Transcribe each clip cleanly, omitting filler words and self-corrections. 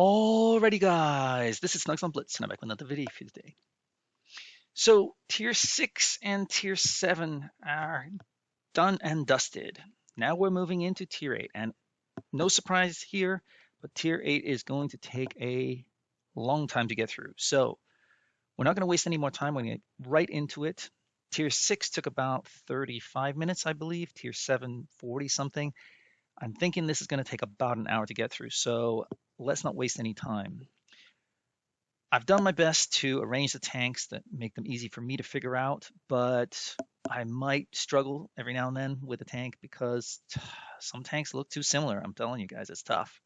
Alrighty guys, this is snugsonblitz and I'm back with another video for today. So tier 6 and tier 7 are done and dusted. Now we're moving into tier 8 and no surprise here, but tier 8 is going to take a long time to get through. So we're not going to waste any more time. We're going to get right into it. Tier 6 took about 35 minutes, I believe. Tier 7, 40 something. I'm thinking this is going to take about an hour to get through. So let's not waste any time. I've done my best to arrange the tanks that make them easy for me to figure out, but I might struggle every now and then with a tank because some tanks look too similar. I'm telling you guys, it's tough.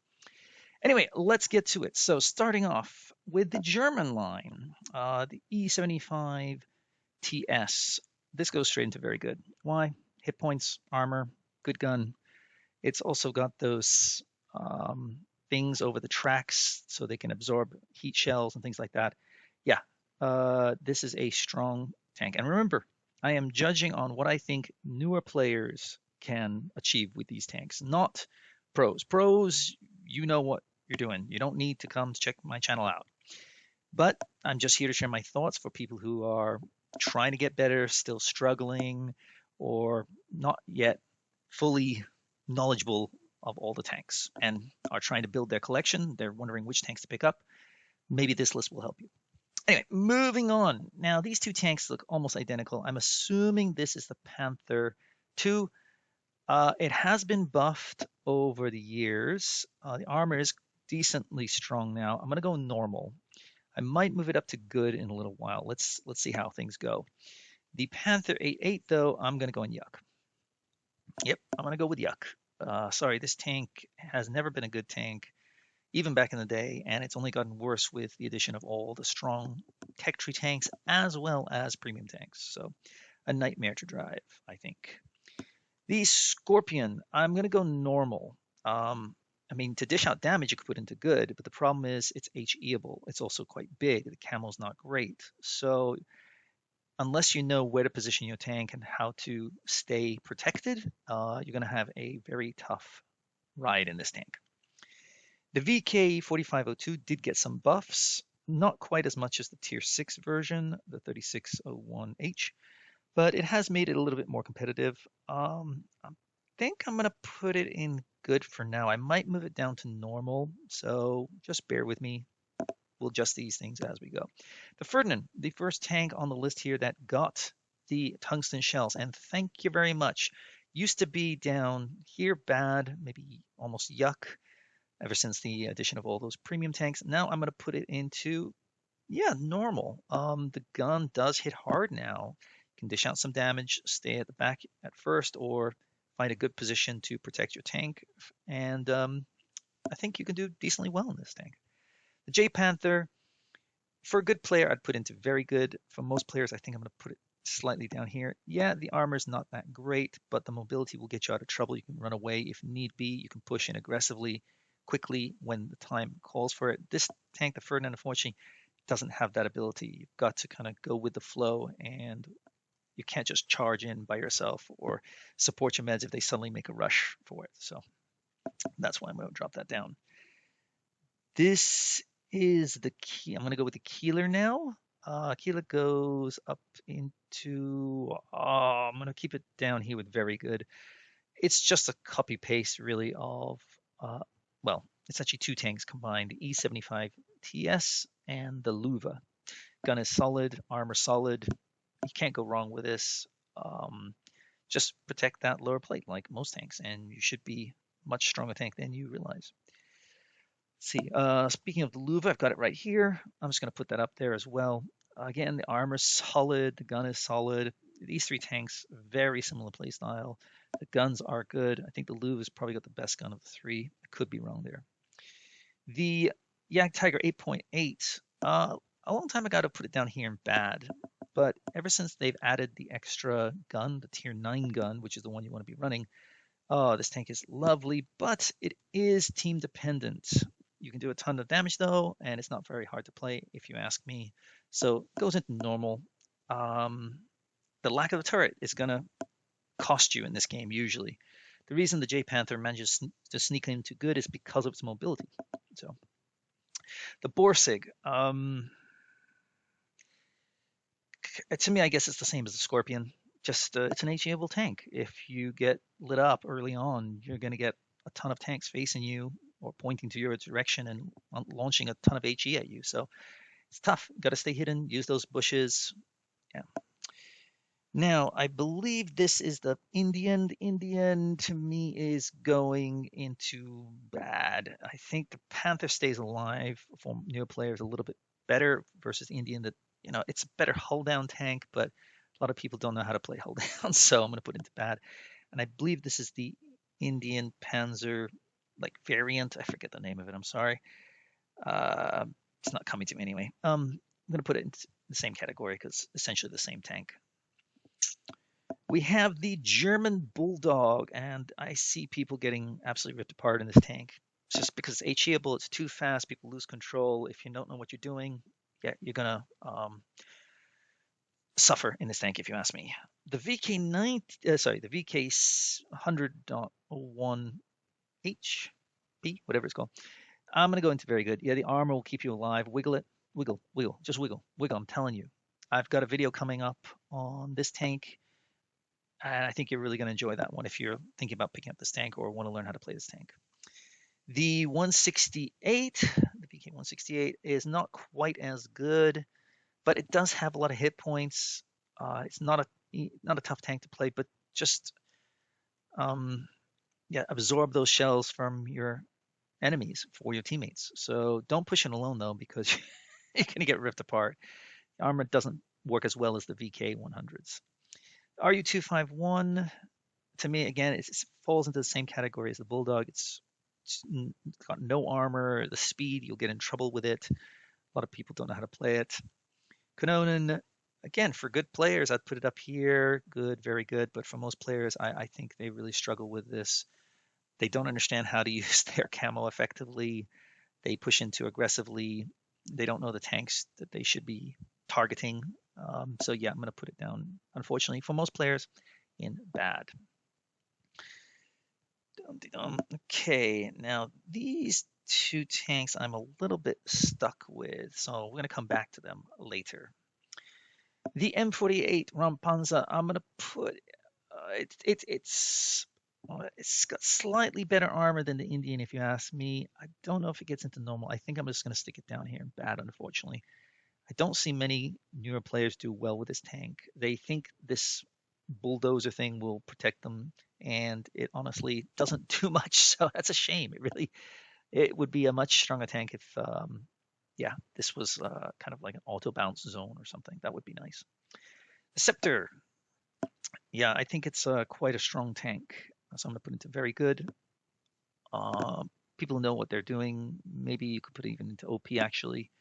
Anyway, let's get to it. So starting off with the German line, the E75 TS. This goes straight into very good. Why? Hit points, armor, good gun. It's also got those things over the tracks so they can absorb heat shells and things like that. Yeah, this is a strong tank. And remember, I am judging on what I think newer players can achieve with these tanks, not pros. Pros, you know what you're doing. You don't need to come to check my channel out. But I'm just here to share my thoughts for people who are trying to get better, still struggling, or not yet fully knowledgeable of all the tanks and are trying to build their collection. They're wondering which tanks to pick up. Maybe this list will help you. Anyway, moving on. Now, these two tanks look almost identical. I'm assuming this is the Panther 2. It has been buffed over the years. The armor is decently strong now. I'm going to go normal. I might move it up to good in a little while. Let's see how things go. The Panther 8.8, though, I'm going to go in Yuck. Yep, I'm going to go with Yuck. Sorry, this tank has never been a good tank, even back in the day, and it's only gotten worse with the addition of all the strong tech tree tanks as well as premium tanks. So a nightmare to drive, I think. The Scorpion, I'm going to go normal. I mean, to dish out damage, you could put into good, but the problem is it's HE-able. It's also quite big. The camo's not great. So unless you know where to position your tank and how to stay protected, you're going to have a very tough ride in this tank. The VK4502 did get some buffs, not quite as much as the tier 6 version, the 3601H, but it has made it a little bit more competitive. I think I'm going to put it in good for now. I might move it down to normal, so just bear with me. We'll adjust these things as we go. The Ferdinand, the first tank on the list here that got the tungsten shells, and thank you very much. Used to be down here bad, maybe almost yuck, ever since the addition of all those premium tanks. Now I'm going to put it into, yeah, normal. The gun does hit hard now. You can dish out some damage, stay at the back at first, or find a good position to protect your tank. And I think you can do decently well in this tank. The J Panther, for a good player, I'd put into very good. For most players, I think I'm going to put it slightly down here. Yeah, the armor is not that great, but the mobility will get you out of trouble. You can run away if need be. You can push in aggressively, quickly when the time calls for it. This tank, the Ferdinand, unfortunately, doesn't have that ability. You've got to kind of go with the flow, and you can't just charge in by yourself or support your meds if they suddenly make a rush for it. So that's why I'm going to drop that down. This is the key. I'm going to go with the Keeler now. Keeler goes up into, I'm going to keep it down here with very good. It's just a copy paste really of, well, it's actually two tanks combined, the E75 TS and the Luva. Gun is solid, armor solid. You can't go wrong with this. Just protect that lower plate like most tanks, and you should be much stronger tank than you realize. Let's see, speaking of the Luva, I've got it right here. I'm just going to put that up there as well. Again, the armor's solid, the gun is solid. These three tanks, very similar playstyle. The guns are good. I think the Luva's probably got the best gun of the three. I could be wrong there. The Yak Tiger 8.8, a long time ago I put it down here in bad, but ever since they've added the extra gun, the tier 9 gun, which is the one you want to be running, oh, this tank is lovely, but it is team dependent. You can do a ton of damage though, and it's not very hard to play if you ask me. So it goes into normal. The lack of a turret is going to cost you in this game usually. The reason the J Panther manages to sneak into good is because of its mobility. So The Borsig, to me, I guess it's the same as the Scorpion. Just it's an HE-able tank. If you get lit up early on, you're going to get a ton of tanks facing you or pointing to your direction and launching a ton of HE at you. So it's tough. Got to stay hidden. Use those bushes. Yeah. Now, I believe this is the Indian. The Indian to me is going into bad. I think the Panther stays alive for newer players a little bit better versus Indian. That it's a better hull down tank, but a lot of people don't know how to play hull down, so I'm going to put it into bad. And I believe this is the Indian Panzer like variant. I forget the name of it. I'm sorry. Uh, it's not coming to me anyway. I'm going to put it in the same category because essentially the same tank. We have the German Bulldog, and I see people getting absolutely ripped apart in this tank. It's just because it's HE-able, it's too fast, people lose control. If you don't know what you're doing, yeah, you're gonna suffer in this tank, if you ask me. The the VK 100.01HB, whatever it's called. I'm gonna go into very good. Yeah, the armor will keep you alive. Wiggle it, wiggle, wiggle, just wiggle, wiggle. I'm telling you. I've got a video coming up on this tank. And I think you're really going to enjoy that one if you're thinking about picking up this tank or want to learn how to play this tank. The 168, the VK 168 is not quite as good, but it does have a lot of hit points. It's not a tough tank to play, but just yeah, absorb those shells from your enemies for your teammates. So don't push it alone though, because you're going to get ripped apart. The armor doesn't work as well as the VK 100s. RU-251, to me, again, it falls into the same category as the Bulldog. It's got no armor. The speed, you'll get in trouble with it. A lot of people don't know how to play it. Kononen, again, for good players, I'd put it up here. Good, very good. But for most players, I think they really struggle with this. They don't understand how to use their camo effectively. They push in too aggressively. They don't know the tanks that they should be targeting. So yeah, I'm going to put it down, unfortunately, for most players, in bad. Okay, now these two tanks I'm a little bit stuck with, so we're going to come back to them later. The M48 Rampanzer, I'm going to put it's got slightly better armor than the Indian, if you ask me. I don't know if it gets into normal. I think I'm just going to stick it down here in bad, unfortunately. I don't see many newer players do well with this tank. They think this bulldozer thing will protect them, and it honestly doesn't do much. So that's a shame. It would be a much stronger tank if yeah, this was kind of like an auto bounce zone or something. That would be nice. The Scepter, yeah, I think it's quite a strong tank, so I'm gonna put it into very good. People know what they're doing. Maybe you could put it even into OP actually.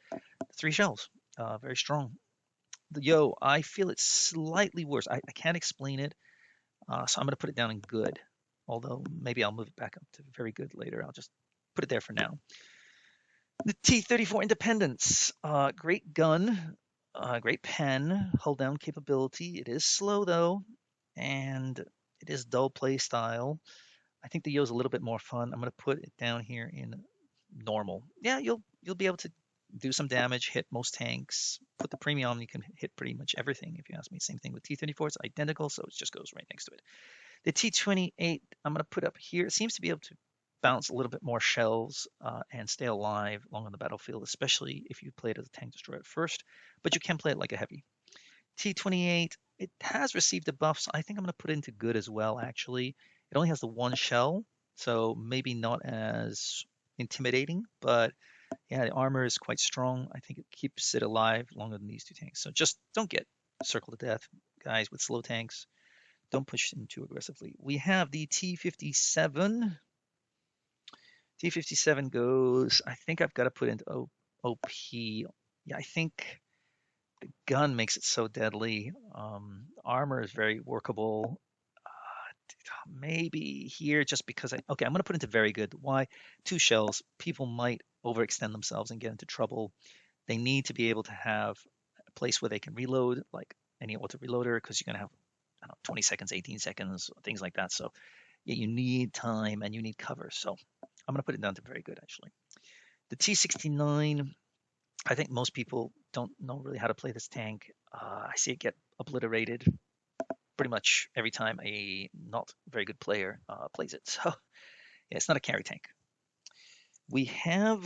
3 shells, very strong. Yo, I feel it's slightly worse. I can't explain it, so I'm going to put it down in good. Although maybe I'll move it back up to very good later. I'll just put it there for now. The T-34 Independence, great gun, great pen, hold down capability. It is slow though, and it is dull play style. I think the Yo's a little bit more fun. I'm going to put it down here in normal. Yeah, you'll be able to do some damage, hit most tanks. Put the premium on, you can hit pretty much everything, if you ask me. Same thing with T-34, it's identical, so it just goes right next to it. The T-28, I'm going to put up here. It seems to be able to bounce a little bit more shells and stay alive long on the battlefield, especially if you play it as a tank destroyer at first, but you can play it like a heavy. T-28, it has received a buff, so I think I'm going to put it into good as well, actually. It only has the 1 shell, so maybe not as intimidating, but yeah, the armor is quite strong. I think it keeps it alive longer than these 2 tanks. So just don't get circled to death, guys, with slow tanks. Don't push them too aggressively. We have the T-57. T-57 goes, I think I've got to put into OP. Yeah, I think the gun makes it so deadly. Armor is very workable. Maybe here just because okay, I'm going to put into very good. Why? 2 shells. People might overextend themselves and get into trouble. They need to be able to have a place where they can reload, like any auto reloader, because you're going to have, I don't know, 20 seconds, 18 seconds, things like that. So yeah, you need time and you need cover. So I'm going to put it down to very good, actually. The T69, I think most people don't know really how to play this tank. I see it get obliterated pretty much every time a not very good player plays it. So yeah, it's not a carry tank. We have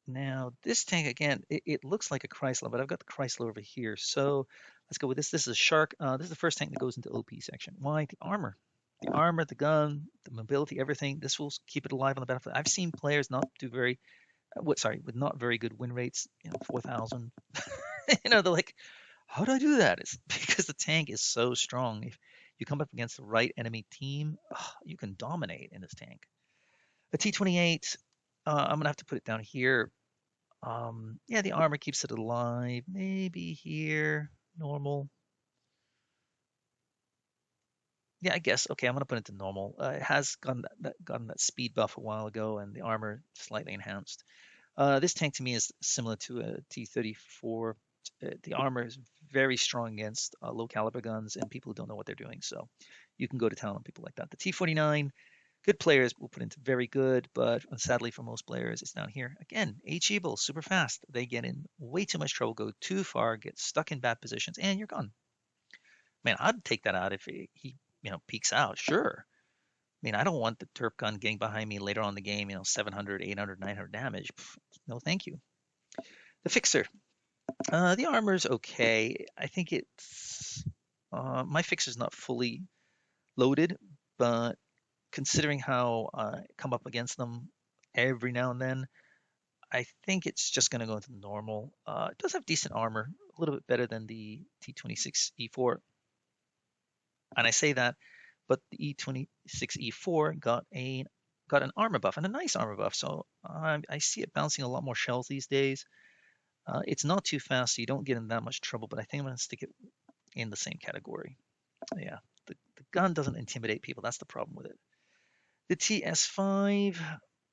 now this tank again. It looks like a Chrysler, but I've got the Chrysler over here. So let's go with this. This is a Shark. This is the first tank that goes into OP section. Why? The armor. The armor, the gun, the mobility, everything. This will keep it alive on the battlefield. I've seen players not do very, with not very good win rates, 4,000. They're like, how do I do that? It's because the tank is so strong. If you come up against the right enemy team, you can dominate in this tank. The T28, I'm gonna have to put it down here. Yeah, the armor keeps it alive. Maybe here, normal. Yeah, I guess. Okay, I'm gonna put it to normal. It has gotten that speed buff a while ago, and the armor slightly enhanced. This tank to me is similar to a T34. The armor is very strong against low caliber guns and people who don't know what they're doing. So you can go to town on people like that. The T49, good players will put into very good, but sadly for most players, it's down here. Again, H-Evil, super fast. They get in way too much trouble, go too far, get stuck in bad positions, and you're gone. Man, I'd take that out if he peeks out, sure. I mean, I don't want the Turp gun getting behind me later on in the game, 700, 800, 900 damage. No, thank you. The Fixer. The armor's okay. I think it's my Fixer's not fully loaded, but considering how I come up against them every now and then, I think it's just going to go into normal. It does have decent armor, a little bit better than the T26E4. And I say that, but the E26E4 got an armor buff and a nice armor buff. So I see it bouncing a lot more shells these days. It's not too fast, so you don't get in that much trouble, but I think I'm going to stick it in the same category. Yeah, the gun doesn't intimidate people. That's the problem with it. The TS5,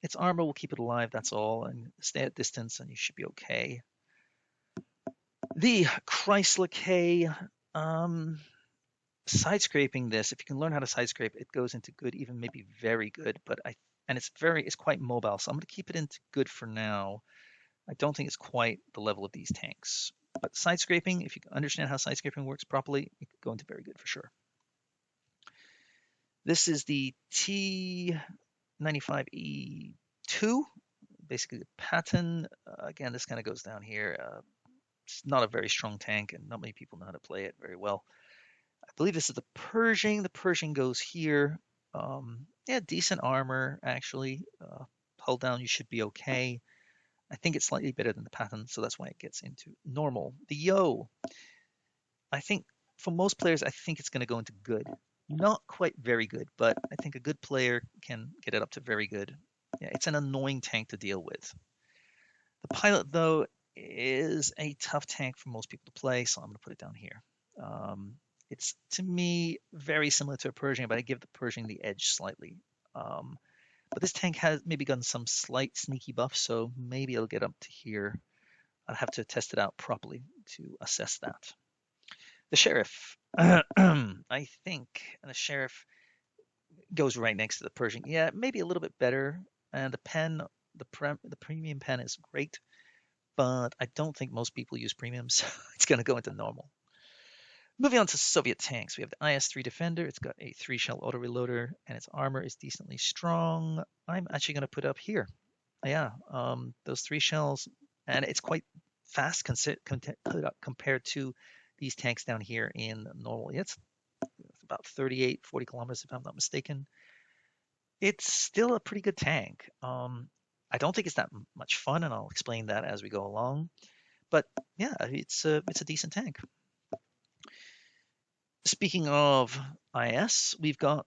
its armor will keep it alive, that's all, and stay at distance, and you should be okay. The Chrysler K, side scraping this, if you can learn how to side scrape, it goes into good, even maybe very good, and it's quite mobile, so I'm going to keep it into good for now. I don't think it's quite the level of these tanks. But side scraping, if you understand how side scraping works properly, it could go into very good for sure. This is the T95E2, basically the Patton. Again, this kind of goes down here. It's not a very strong tank, and not many people know how to play it very well. I believe this is the Pershing. The Pershing goes here. Yeah, decent armor, actually. Hold down, you should be okay. I think it's slightly better than the Patton, so that's why it gets into normal. The Yo, I think for most players, I think it's going to go into good. Not quite very good, but I think a good player can get it up to very good. Yeah, it's an annoying tank to deal with. The Pilot, though, is a tough tank for most people to play, so I'm going to put it down here. It's, to me, very similar to a Pershing, but I give the Pershing the edge slightly. But this tank has maybe gotten some slight sneaky buffs, so maybe it'll get up to here. I'll have to test it out properly to assess that. The Sheriff, I think, and the Sheriff goes right next to the Pershing. Yeah, maybe a little bit better. And the pen, the premium pen is great, but I don't think most people use premiums. So it's going to go into normal. Moving on to Soviet tanks, we have the IS-3 Defender. It's got a 3-shell auto-reloader, and its armor is decently strong. I'm actually going to put up here. Yeah, those 3 shells, and it's quite fast compared to these tanks down here in normal. It's about 38, 40 kilometers, if I'm not mistaken. It's still a pretty good tank. I don't think it's that much fun, and I'll explain that as we go along. But yeah, it's a decent tank. Speaking of IS, we've got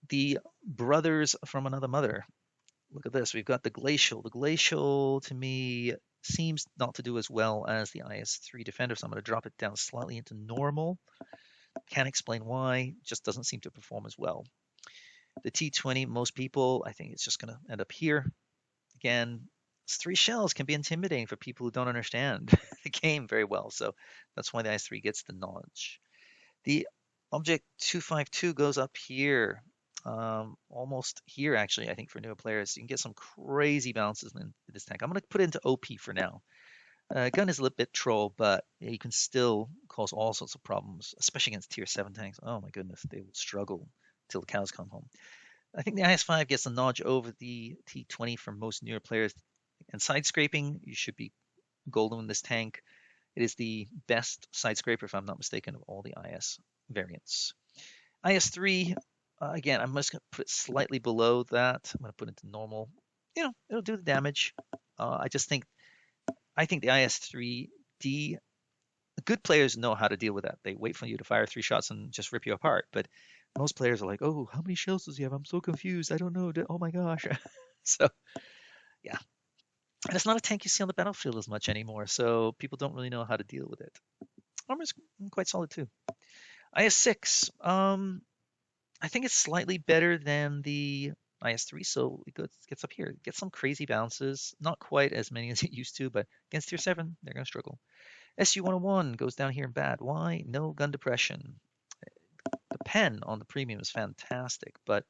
the brothers from another mother. Look at this. We've got the Glacial. The Glacial, to me, seems not to do as well as the IS-3 Defender, so I'm going to drop it down slightly into normal. Can't explain why. Just doesn't seem to perform as well. The T20, most people, I think it's just going to end up here. Again, 3 shells can be intimidating for people who don't understand the game very well, so that's why the IS-3 gets the knowledge. The Object 252 goes up here. almost here actually. I think for newer players, you can get some crazy bounces in this tank. I'm going to put it into OP for now. Gun is a little bit troll, but you can still cause all sorts of problems, especially against tier 7 tanks. Oh my goodness, they will struggle till the cows come home. I think the IS-5 gets a notch over the T20 for most newer players. And side scraping, you should be golden in this tank. It is the best side scraper, if I'm not mistaken, of all the IS variants. IS-3, again, I'm just going to put it slightly below that. I'm going to put it into normal. You know, it'll do the damage. I think the IS-3D, good players know how to deal with that. They wait for you to fire 3 shots and just rip you apart. But most players are like, oh, how many shells does he have? I'm so confused. I don't know. Oh my gosh. So, yeah. And it's not a tank you see on the battlefield as much anymore. So people don't really know how to deal with it. Armor's quite solid too. IS-6, I think it's slightly better than the IS-3, so it gets up here. It gets some crazy bounces, not quite as many as it used to, but against tier 7, they're going to struggle. SU-101 goes down here in bad. Why? No gun depression. The pen on the premium is fantastic, but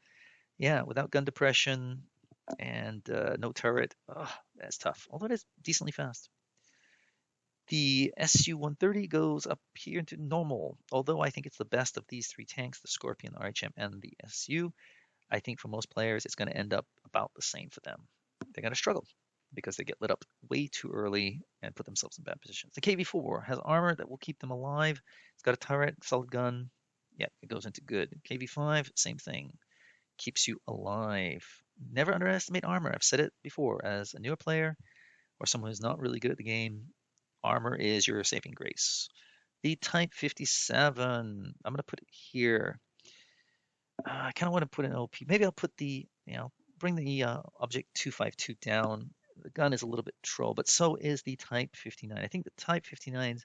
yeah, without gun depression and no turret, that's tough, although it is decently fast. The SU-130 goes up here into normal, although I think it's the best of these 3 tanks, the Scorpion, the RHM, and the SU. I think for most players, it's going to end up about the same for them. They're going to struggle because they get lit up way too early and put themselves in bad positions. The KV-4 has armor that will keep them alive. It's got a turret, solid gun. Yeah, it goes into good. KV-5, same thing. Keeps you alive. Never underestimate armor. I've said it before. As a newer player or someone who's not really good at the game, armor is your saving grace. The Type 57, I'm going to put it here. I kind of want to put an OP. Maybe I'll put bring the object 252 down. The gun is a little bit troll, but so is the Type 59. I think the Type 59's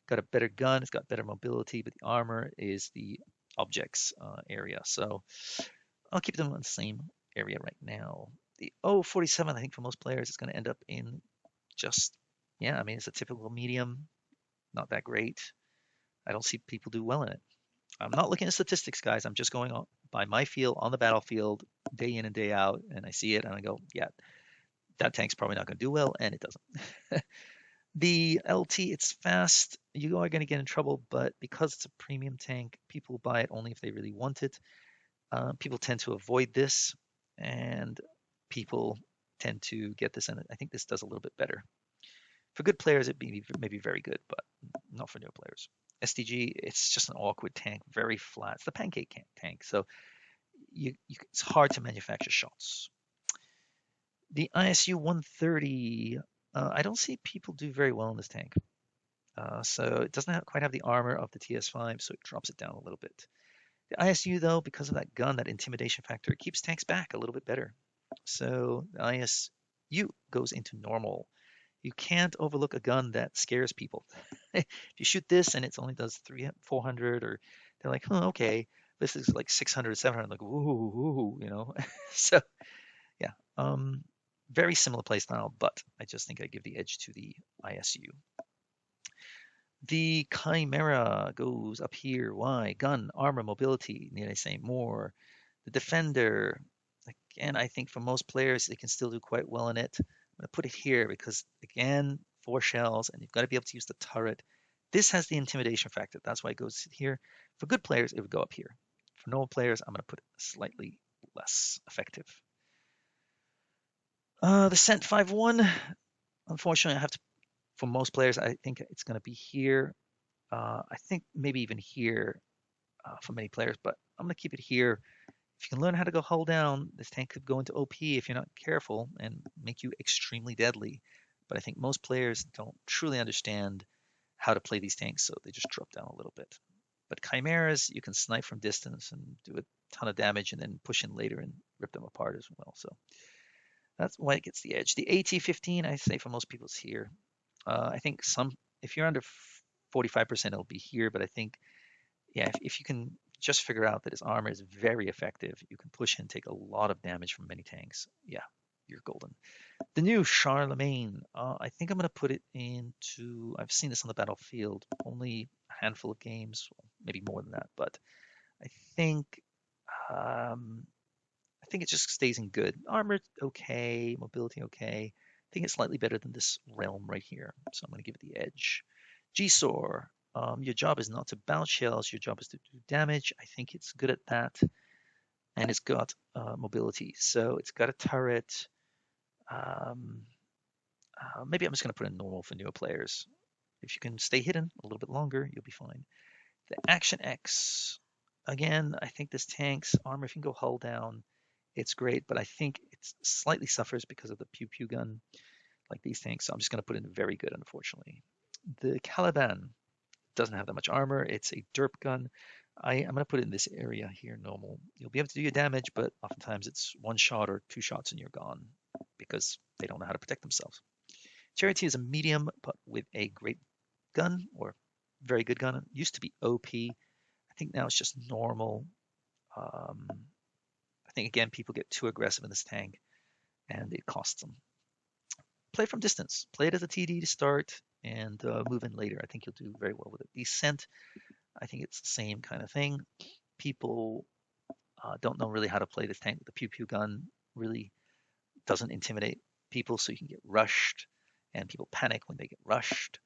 got a better gun, it's got better mobility, but the armor is the objects area. So I'll keep them in the same area right now. The 047, I think for most players, is going to end up in just, yeah, I mean, it's a typical medium, not that great. I don't see people do well in it. I'm not looking at statistics, guys. I'm just going on by my feel on the battlefield day in and day out, and I see it and I go, yeah, that tank's probably not going to do well, and it doesn't. The LT, it's fast. You are going to get in trouble, but because it's a premium tank, people buy it only if they really want it. People tend to avoid this, and people tend to get this, and I think this does a little bit better. For good players, it may be very good, but not for new players. SDG, it's just an awkward tank, very flat. It's the pancake tank, so it's hard to manufacture shots. The ISU 130, I don't see people do very well in this tank. So it doesn't quite have the armor of the TS5, so it drops it down a little bit. The ISU, though, because of that gun, that intimidation factor, it keeps tanks back a little bit better. So the ISU goes into normal. You can't overlook a gun that scares people. If you shoot this and it only does 300, 400, or they're like, oh, okay, this is like 600, 700, like, woohoo, you know? So, yeah, very similar playstyle, but I just think I give the edge to the ISU. The Chimera goes up here. Why? Gun, armor, mobility, need I say more? The Defender, again, I think for most players, they can still do quite well in it. I'm going to put it here because, again, 4 shells, and you've got to be able to use the turret. This has the intimidation factor. That's why it goes here. For good players, it would go up here. For normal players, I'm going to put it slightly less effective. The Cent 5-1, unfortunately, I have to, for most players, I think it's going to be here. I think maybe even here for many players, but I'm going to keep it here. If you can learn how to go hull down, this tank could go into OP if you're not careful and make you extremely deadly. But I think most players don't truly understand how to play these tanks, so they just drop down a little bit. But Chimeras, you can snipe from distance and do a ton of damage and then push in later and rip them apart as well. So that's why it gets the edge. The AT-15, I say for most people, it's here. I think if you're under 45%, it'll be here. But I think, yeah, if you can just figure out that his armor is very effective, you can push and take a lot of damage from many tanks. Yeah, you're golden. The new Charlemagne, I think I'm going to put it into, I've seen this on the battlefield, only a handful of games, maybe more than that, but I think I think it just stays in good. Armor, okay. Mobility, okay. I think it's slightly better than this realm right here. So I'm going to give it the edge. G-Sor, your job is not to bounce shells. Your job is to do damage. I think it's good at that. And it's got mobility. So it's got a turret. Um, Maybe I'm just going to put in normal for newer players. If you can stay hidden a little bit longer, you'll be fine. The Action X, again, I think this tank's armor, if you can go hull down, it's great, but I think it slightly suffers because of the pew pew gun, like these tanks. So I'm just going to put in very good, unfortunately. The Caliban doesn't have that much armor. It's a derp gun. I'm going to put it in this area here, normal. You'll be able to do your damage, but oftentimes it's one shot or two shots and you're gone because they don't know how to protect themselves. Charity is a medium, but with a great gun or very good gun. It used to be OP. I think now it's just normal. I think again people get too aggressive in this tank, and it costs them. Play from distance. Play it as a TD to start, and move in later. I think you'll do very well with it. Descent. I think it's the same kind of thing. People don't know really how to play this tank. The pew pew gun really doesn't intimidate people, so you can get rushed, and people panic when they get rushed.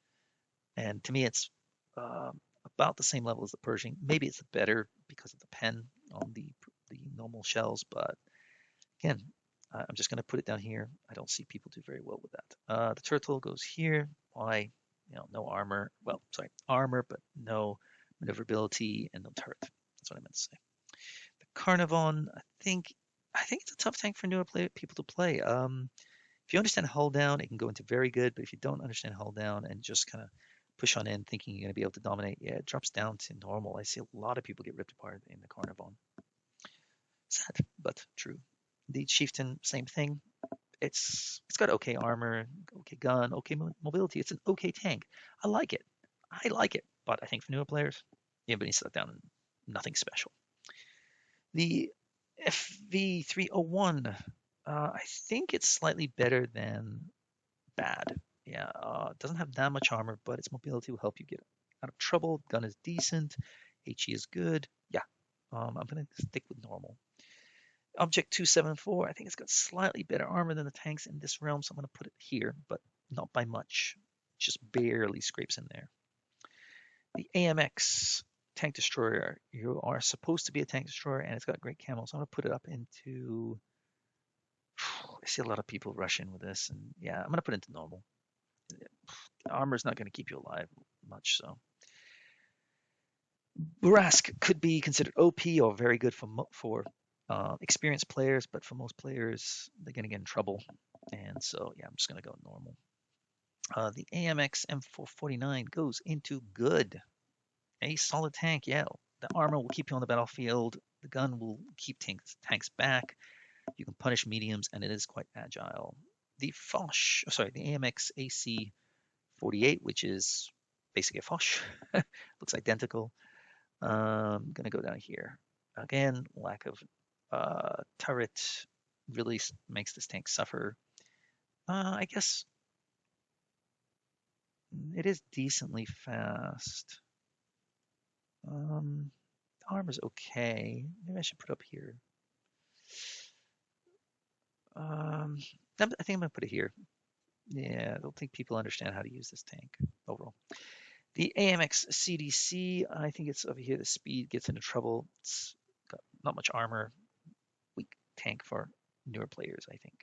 And to me, it's about the same level as the Pershing. Maybe it's better because of the pen on the normal shells, but again, I'm just going to put it down here. I don't see people do very well with that. The turtle goes here. Why? No armor. Well, sorry, armor, but no maneuverability and no turret. That's what I meant to say. The Carnivon, I think it's a tough tank for newer people to play. If you understand hull down, it can go into very good, but if you don't understand hull down and just kind of push on in thinking you're going to be able to dominate, yeah, it drops down to normal. I see a lot of people get ripped apart in the Carnivon. Sad, but true. The Chieftain, same thing. It's got okay armor, okay gun, okay mobility. It's an okay tank. I like it. But I think for newer players, everybody needs to sit down and nothing special. The FV301, I think it's slightly better than bad. Yeah, it doesn't have that much armor, but its mobility will help you get out of trouble. Gun is decent. HE is good. Yeah, I'm going to stick with normal. Object 274, I think it's got slightly better armor than the tanks in this realm, so I'm going to put it here, but not by much. Just barely scrapes in there. The AMX tank destroyer, you are supposed to be a tank destroyer, and it's got great camo, so I'm going to put it up into... I see a lot of people rush in with this, and yeah, I'm going to put it into normal. Armor is not going to keep you alive much, so. Burask could be considered OP or very good for experienced players, but for most players, they're going to get in trouble. And so, yeah, I'm just going to go normal. The AMX M449 goes into good. A solid tank, yeah. The armor will keep you on the battlefield. The gun will keep tanks back. You can punish mediums, and it is quite agile. The AMX AC48, which is basically a Foch, looks identical. I'm going to go down here. Again, lack of turret really makes this tank suffer. I guess it is decently fast. The armor's okay. Maybe I should put up here. I think I'm going to put it here. Yeah, I don't think people understand how to use this tank overall. The AMX CDC, I think it's over here. The speed gets into trouble. It's got not much armor. Weak tank for newer players, I think.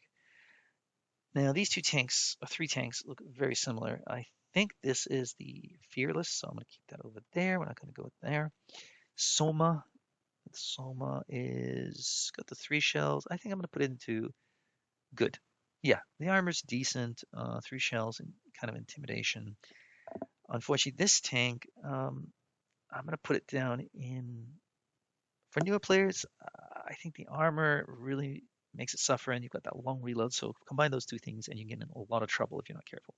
Now, these three tanks look very similar. I think this is the Fearless, so I'm going to keep that over there. We're not going to go there. Soma. Soma is got the 3 shells. I think I'm going to put it into good. Yeah, the armor's decent. 3 shells and kind of intimidation. Unfortunately, this tank, I'm going to put it down in... For newer players, I think the armor really makes it suffer, and you've got that long reload. So combine those two things, and you get in a lot of trouble if you're not careful.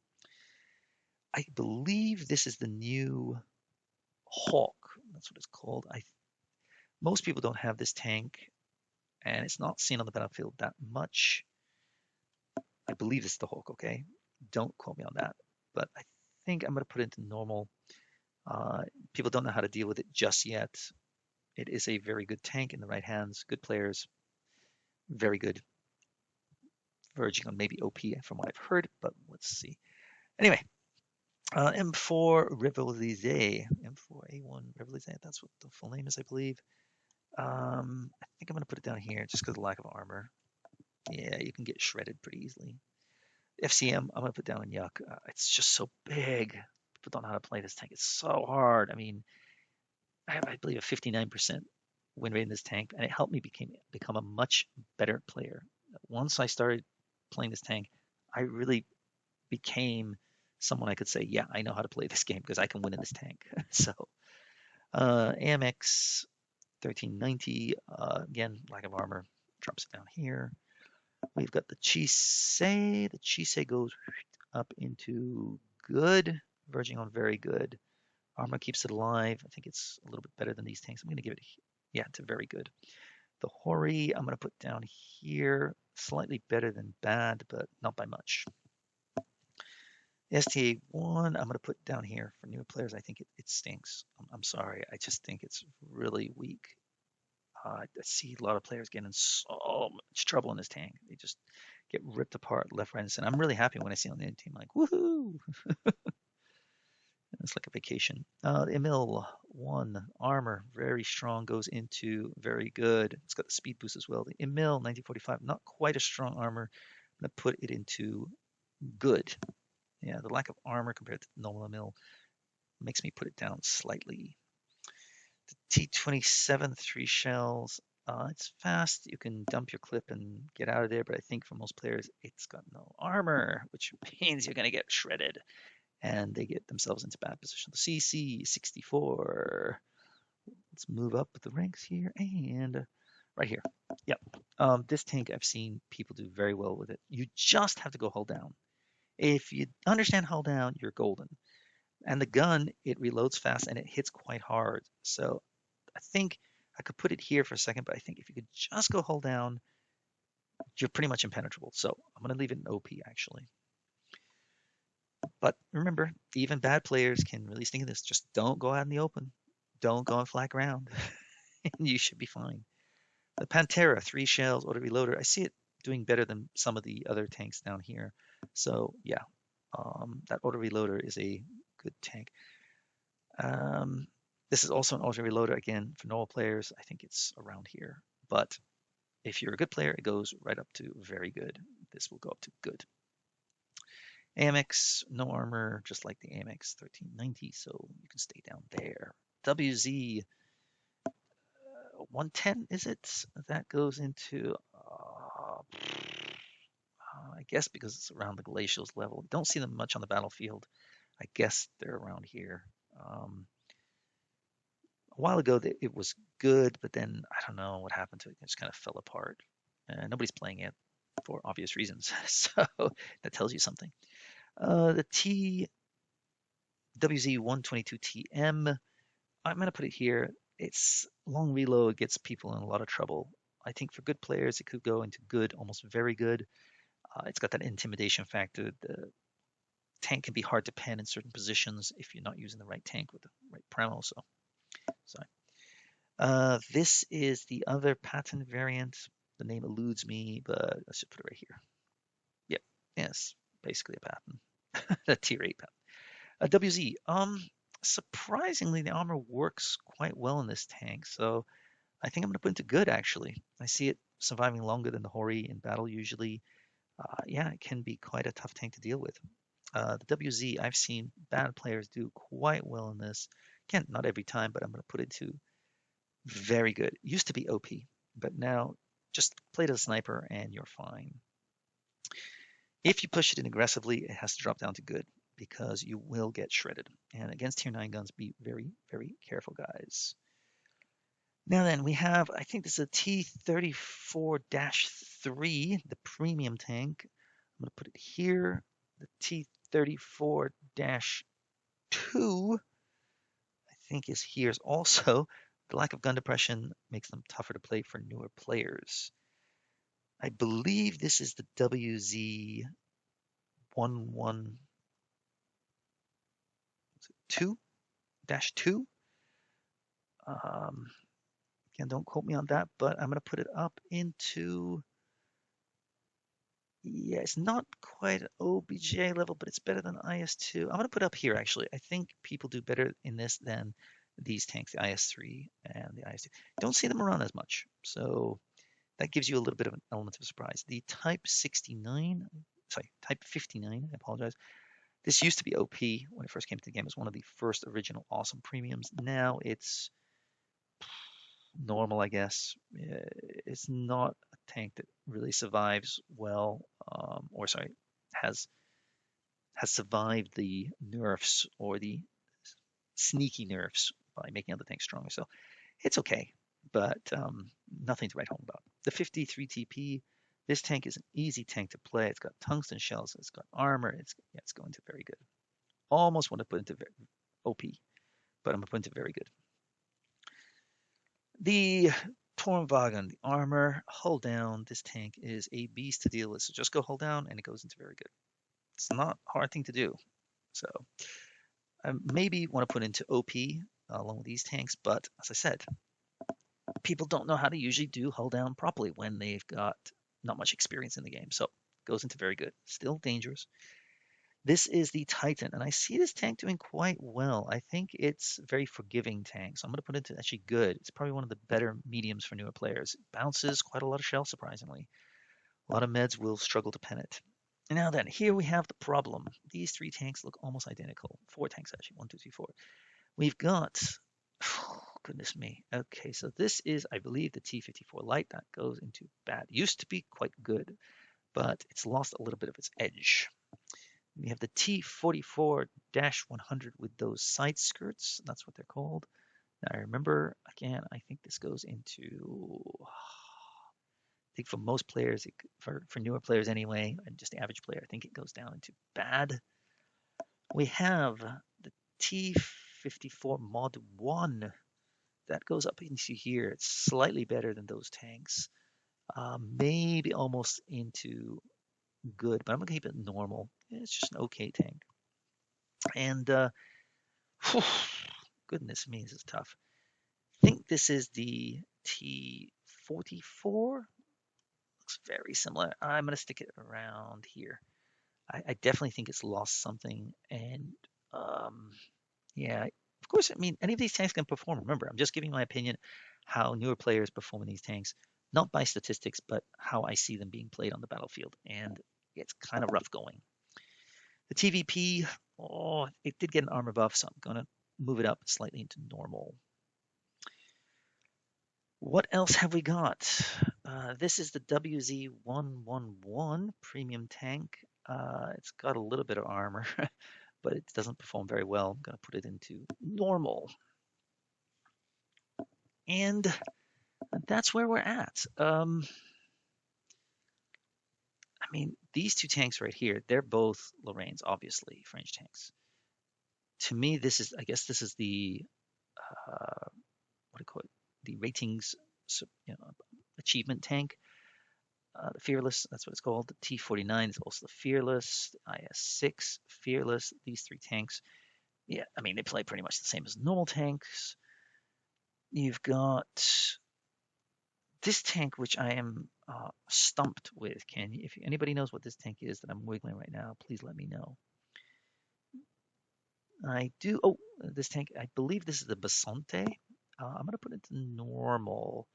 I believe this is the new Hawk. That's what it's called. Most people don't have this tank, and it's not seen on the battlefield that much. I believe it's the Hawk, okay? Don't quote me on that. But I think I'm going to put it into normal. People don't know how to deal with it just yet. It is a very good tank in the right hands, good players. Very good. Verging on maybe OP from what I've heard, but let's see. Anyway, M4 Rivalize. M4A1 Rivalize. That's what the full name is, I believe. I think I'm going to put it down here just because of the lack of armor. Yeah, you can get shredded pretty easily. FCM, I'm going to put down in Yuck. It's just so big. People don't know how to play this tank. It's so hard. I mean, I have, I believe, a 59% win rate in this tank, and it helped me become a much better player. Once I started playing this tank, I really became someone I could say, yeah, I know how to play this game because I can win in this tank. So, AMX 1390, again, lack of armor, drops it down here. We've got the Chisei. The Chisei goes up into good, verging on very good. Armor keeps it alive. I think it's a little bit better than these tanks. I'm going to give it, yeah, to very good. The Hori, I'm going to put down here. Slightly better than bad, but not by much. STA1, I'm going to put down here for newer players. I think it stinks. I'm sorry. I just think it's really weak. I see a lot of players getting in so much trouble in this tank. They just get ripped apart left, right, and center. I'm really happy when I see on the end team, like, woohoo! It's like a vacation. Emil 1 armor, very strong, goes into very good. It's got the speed boost as well. The Emil 1945, not quite a strong armor. I'm going to put it into good. Yeah, the lack of armor compared to the normal Emil makes me put it down slightly. The T-27, 3 shells. It's fast. You can dump your clip and get out of there, but I think for most players, it's got no armor, which means you're going to get shredded, and they get themselves into bad position. The CC-64. Let's move up the ranks here, and right here. Yep. This tank, I've seen people do very well with it. You just have to go hold down. If you understand hold down, you're golden. And the gun, it reloads fast and it hits quite hard. So I think I could put it here for a second, but I think if you could just go hold down, you're pretty much impenetrable. So I'm going to leave it in OP actually. But remember, even bad players can really stink at this. Just don't go out in the open. Don't go and flag around. And you should be fine. The Pantera, 3 shells, auto reloader. I see it doing better than some of the other tanks down here. So yeah, that auto reloader is a good tank. This is also an auto reloader. Again, for normal players, I think it's around here. But if you're a good player, it goes right up to very good. This will go up to good. AMX, no armor, just like the AMX 1390, so you can stay down there. WZ 110, is it? That goes into, I guess because it's around the glacials level. Don't see them much on the battlefield. I guess they're around here. A while ago, it was good, but then I don't know what happened to it. It just kind of fell apart. Nobody's playing it for obvious reasons, so that tells you something. The TWZ122TM, I'm going to put it here. It's long reload, gets people in a lot of trouble. I think for good players, it could go into good, almost very good. It's got that intimidation factor. The tank can be hard to pen in certain positions if you're not using the right tank with the right premo. So, sorry. This is the other pattern variant. The name eludes me, but let's just put it right here. Yep, yes, basically a pattern, a tier 8 pattern. WZ, surprisingly, the armor works quite well in this tank, so I think I'm going to put it into good, actually. I see it surviving longer than the Hori in battle usually. Yeah, it can be quite a tough tank to deal with. The WZ, I've seen bad players do quite well in this. Again, not every time, but I'm going to put it to very good. It used to be OP, but now just play it as a sniper and you're fine. If you push it in aggressively, it has to drop down to good because you will get shredded. And against tier 9 guns, be very, very careful, guys. Now then, we have, I think this is a T34-3, the premium tank. I'm going to put it here. The T34-2, I think is here also. The lack of gun depression makes them tougher to play for newer players. I believe this is the WZ11-2-2. Again, don't quote me on that, but I'm going to put it up into Yeah, it's not quite an OBJ level, but it's better than IS-2. I'm gonna put up here actually. I think people do better in this than these tanks, the IS-3 and the IS-2. Don't see them around as much, so that gives you a little bit of an element of surprise. The Type 69, sorry, Type 59, I apologize. This used to be OP when it first came to the game. It was one of the first original awesome premiums. Now it's normal, I guess. It's not a tank that really survives well, or sorry, has has survived the nerfs or the sneaky nerfs by making other tanks stronger. So it's okay, but nothing to write home about. The 53 TP, this tank is an easy tank to play. It's got tungsten shells, it's got armor, it's going to very good. Almost want to put into OP, but I'm going to put into very good. The Tormwagen, the armor, hold down. This tank is a beast to deal with. So just go hold down and it goes into very good. It's not a hard thing to do. So I maybe want to put into OP along with these tanks, but as I said, people don't know how to usually do hold down properly when they've got not much experience in the game. So it goes into very good. Still dangerous. This is the Titan, and I see this tank doing quite well. I think it's a very forgiving tank, so I'm going to put it into actually good. It's probably one of the better mediums for newer players. It bounces quite a lot of shell, surprisingly. A lot of meds will struggle to pen it. And now then, here we have the problem. These three tanks look almost identical. Four tanks, actually. One, two, three, four. We've got... Oh, goodness me. Okay, so this is, I believe, the T-54 Light. That goes into bad. Used to be quite good, but it's lost a little bit of its edge. We have the T-44-100 with those side skirts. That's what they're called. Now, I remember, again, I think this goes into, I think for most players, for newer players anyway, and just the average player, I think it goes down into bad. We have the T-54 Mod 1. That goes up into here. It's slightly better than those tanks. Maybe almost into good, but I'm going to keep it normal. It's just an okay tank. And whew, goodness me, this is tough. I think this is the T-44. Looks very similar. I'm going to stick it around here. I definitely think it's lost something. And yeah, of course, I mean, any of these tanks can perform. Remember, I'm just giving my opinion how newer players perform in these tanks, not by statistics, but how I see them being played on the battlefield. And it's kind of rough going. The TVP, oh, it did get an armor buff, so I'm going to move it up slightly into normal. What else have we got? This is the WZ-111 premium tank. It's got a little bit of armor, but it doesn't perform very well. I'm going to put it into normal. And that's where we're at. I mean, these two tanks right here, they're both Lorraine's, obviously, French tanks. To me, this is, I guess this is the, what do you call it? The ratings, achievement tank. The Fearless, that's what it's called. The T-49 is also the Fearless. The IS-6, Fearless. These three tanks, yeah, I mean, they play pretty much the same as normal tanks. You've got this tank, which I am stumped with. If anybody knows what this tank is that I'm wiggling right now, please let me know. I do. Oh, this tank, I believe this is the Basante. I'm going to put it to normal,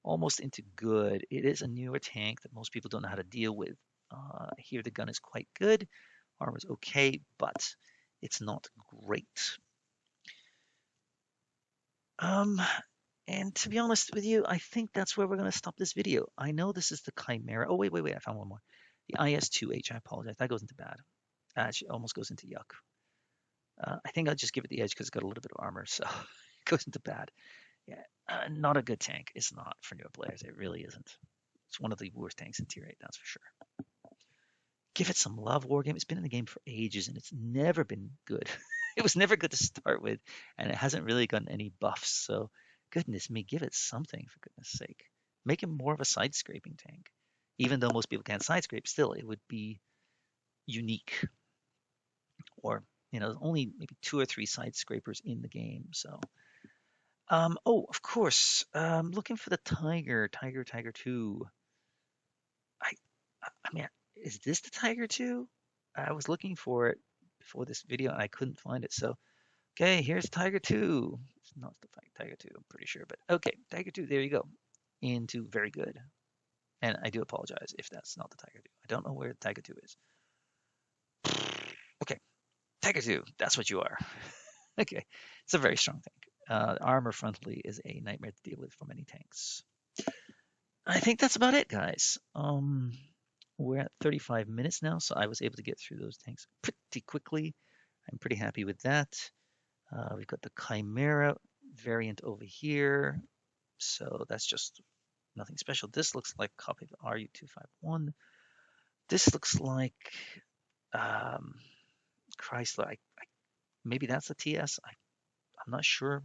almost into good. It is a newer tank that most people don't know how to deal with. Here the gun is quite good. Armor is okay, but it's not great. And to be honest with you, I think that's where we're going to stop this video. I know this is the Chimera. Oh, wait. I found one more. The IS-2H, I apologize. That goes into bad. Actually, almost goes into yuck. I think I'll just give it the edge because it's got a little bit of armor, so it goes into bad. Yeah, not a good tank. It's not for newer players. It really isn't. It's one of the worst tanks in Tier 8, that's for sure. Give it some love, Wargame. It's been in the game for ages, and it's never been good. It was never good to start with, and it hasn't really gotten any buffs, so goodness me, give it something, for goodness sake. Make it more of a side-scraping tank. Even though most people can't side-scrape, still, it would be unique. Or, only maybe 2 or 3 side-scrapers in the game, so... oh, of course, looking for the Tiger 2. I mean, is this the Tiger 2? I was looking for it before this video and I couldn't find it. So, okay, here's Tiger 2. It's not the Tiger 2, I'm pretty sure. But okay, Tiger 2, there you go. Into very good. And I do apologize if that's not the Tiger 2. I don't know where the Tiger 2 is. Okay, Tiger 2, that's what you are. Okay, it's a very strong tank. Armor frontally is a nightmare to deal with for many tanks. I think that's about it, guys. We're at 35 minutes now, so I was able to get through those tanks pretty quickly. I'm pretty happy with that. We've got the Chimera variant over here, so that's just nothing special. This looks like a copy of the RU-251. This looks like um, Chrysler. Maybe that's a TS. I'm not sure.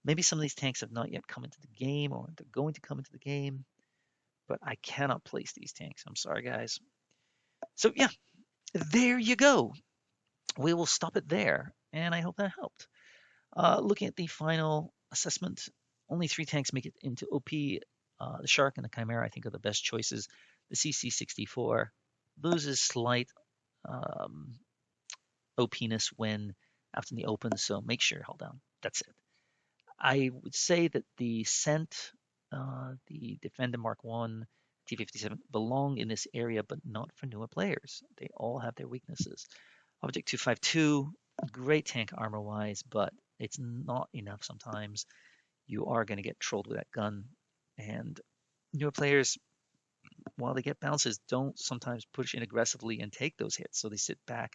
Maybe some of these tanks have not yet come into the game, or they're going to come into the game, but I cannot place these tanks. I'm sorry, guys. So yeah, there you go. We will stop it there, and I hope that helped. Looking at the final assessment, only 3 tanks make it into OP. The Shark and the Chimera, I think, are the best choices. The CC-64 loses slight um, OP-ness when after the open, so make sure hold down. That's it. I would say that the Scent, the Defender Mark 1, T57 belong in this area, but not for newer players. They all have their weaknesses. Object 252, great tank armor-wise, but it's not enough sometimes. You are going to get trolled with that gun. And newer players, while they get bounces, don't sometimes push in aggressively and take those hits. So they sit back,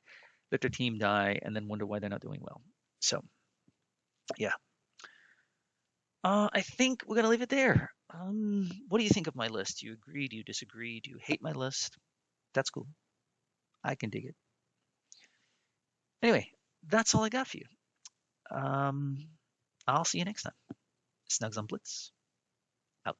let their team die, and then wonder why they're not doing well. So, yeah. I think we're going to leave it there. What do you think of my list? Do you agree? Do you disagree? Do you hate my list? That's cool. I can dig it. Anyway, that's all I got for you. I'll see you next time. Snugs on Blitz, out.